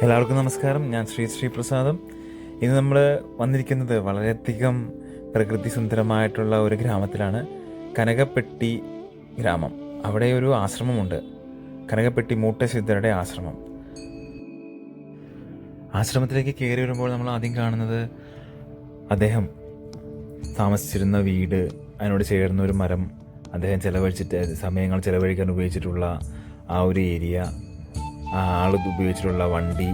എല്ലാവർക്കും നമസ്കാരം. ഞാൻ ശ്രീപ്രസാദം. ഇന്ന് നമ്മൾ വന്നിരിക്കുന്നത് വളരെയധികം പ്രകൃതി സുന്ദരമായിട്ടുള്ള ഒരു ഗ്രാമത്തിലാണ്. കനകപ്പെട്ടി ഗ്രാമം. അവിടെ ഒരു ആശ്രമമുണ്ട്, കനകപ്പെട്ടി മൂട്ടസിദ്ധരുടെ ആശ്രമം. ആശ്രമത്തിലേക്ക് കയറി വരുമ്പോൾ നമ്മൾ ആദ്യം കാണുന്നത് അദ്ദേഹം താമസിച്ചിരുന്ന വീട്, അതിനോട് ചേർന്ന ഒരു മരം, അദ്ദേഹം സമയങ്ങൾ ചിലവഴിക്കാൻ ഉപയോഗിച്ചിട്ടുള്ള ആ ഒരു ഏരിയ, ആൾ ഉപയോഗിച്ചിട്ടുള്ള വണ്ടി.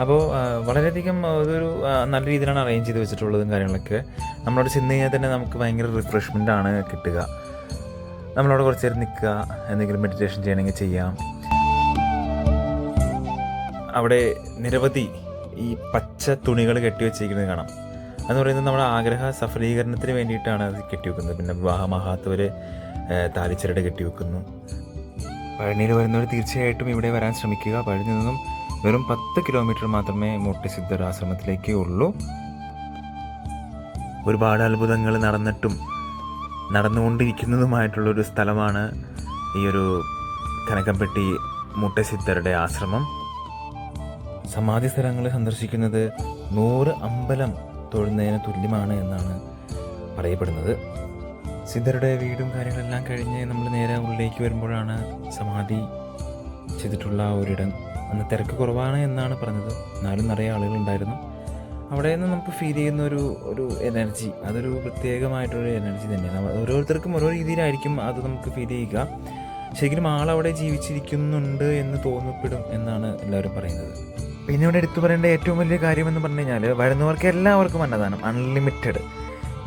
അപ്പോൾ വളരെയധികം അതൊരു നല്ല രീതിയിലാണ് അറേഞ്ച് ചെയ്ത് വെച്ചിട്ടുള്ളതും കാര്യങ്ങളൊക്കെ. നമ്മളവിടെ ചെന്ന് കഴിഞ്ഞാൽ തന്നെ നമുക്ക് ഭയങ്കര റിഫ്രഷ്മെൻ്റ് ആണ് കിട്ടുക. നമ്മളവിടെ കുറച്ച് നേരം നിൽക്കുക, എന്തെങ്കിലും മെഡിറ്റേഷൻ ചെയ്യണമെങ്കിൽ ചെയ്യാം. അവിടെ നിരവധി ഈ പച്ച തുണികൾ കെട്ടിവെച്ചിരിക്കുന്നത് കാണാം. എന്ന് പറയുന്നത് നമ്മുടെ ആഗ്രഹ സഫലീകരണത്തിന് വേണ്ടിയിട്ടാണ് അത് കെട്ടിവെക്കുന്നത്. പിന്നെ വിവാഹമാകാത്തവർ താലിച്ചരട് കെട്ടിവെക്കുന്നു. പഴനിയിൽ വരുന്നവർ തീർച്ചയായിട്ടും ഇവിടെ വരാൻ ശ്രമിക്കുക. പഴനിയിൽ നിന്നും വെറും 10 കിലോമീറ്റർ മാത്രമേ മൂട്ടസിദ്ധർ ആശ്രമത്തിലേക്ക് ഉള്ളൂ. ഒരുപാട് അത്ഭുതങ്ങൾ നടന്നുകൊണ്ടിരിക്കുന്നതുമായിട്ടുള്ളൊരു സ്ഥലമാണ് ഈ ഒരു കനകപ്പെട്ടി മൂട്ടസിദ്ധരുടെ ആശ്രമം. സമാധി സ്ഥലങ്ങൾ സന്ദർശിക്കുന്നത് 100 അമ്പലം തൊഴുന്നതിന് തുല്യമാണ് എന്നാണ് പറയപ്പെടുന്നത്. സിദ്ധരുടെ വീടും കാര്യങ്ങളെല്ലാം കഴിഞ്ഞ് നമ്മൾ നേരെ ഉള്ളിലേക്ക് വരുമ്പോഴാണ് സമാധി ചെയ്തിട്ടുള്ള ഒരിടം. അന്ന് തിരക്ക് കുറവാണ് എന്നാണ് പറഞ്ഞത്, എന്നാലും നിറയെ ആളുകളുണ്ടായിരുന്നു. അവിടെ നിന്ന് നമുക്ക് ഫീൽ ചെയ്യുന്ന ഒരു എനർജി, അതൊരു പ്രത്യേകമായിട്ടൊരു എനർജി തന്നെയാണ്. ഓരോരുത്തർക്കും ഓരോ രീതിയിലായിരിക്കും അത് നമുക്ക് ഫീൽ ചെയ്യുക. ശരിക്കും ആളവിടെ ജീവിച്ചിരിക്കുന്നുണ്ട് എന്ന് തോന്നപ്പെടും എന്നാണ് എല്ലാവരും പറയുന്നത്. പിന്നെ ഇവിടെ എടുത്തു പറയേണ്ട ഏറ്റവും വലിയ കാര്യമെന്ന് പറഞ്ഞു കഴിഞ്ഞാൽ, വരുന്നവർക്ക് എല്ലാവർക്കും അന്നദാനം അൺലിമിറ്റഡ്.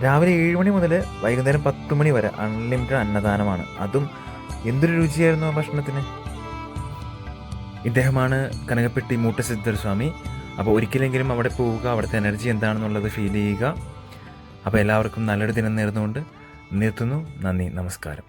രാവിലെ 7 മണി മുതൽ വൈകുന്നേരം 10 മണി വരെ അൺലിമിറ്റഡ് അന്നദാനമാണ്. അതും എന്തൊരു രുചിയായിരുന്നു ആ ഭക്ഷണത്തിന്. ഇദ്ദേഹമാണ് കനകപ്പെട്ടി മൂട്ടസിദ്ധർ സ്വാമി. അപ്പോൾ ഒരിക്കലെങ്കിലും അവിടെ പോവുക, അവിടുത്തെ എനർജി എന്താണെന്നുള്ളത് ഫീൽ ചെയ്യുക. അപ്പോൾ എല്ലാവർക്കും നല്ലൊരു ദിനം നേർന്നുകൊണ്ട് നിർത്തുന്നു. നന്ദി, നമസ്കാരം.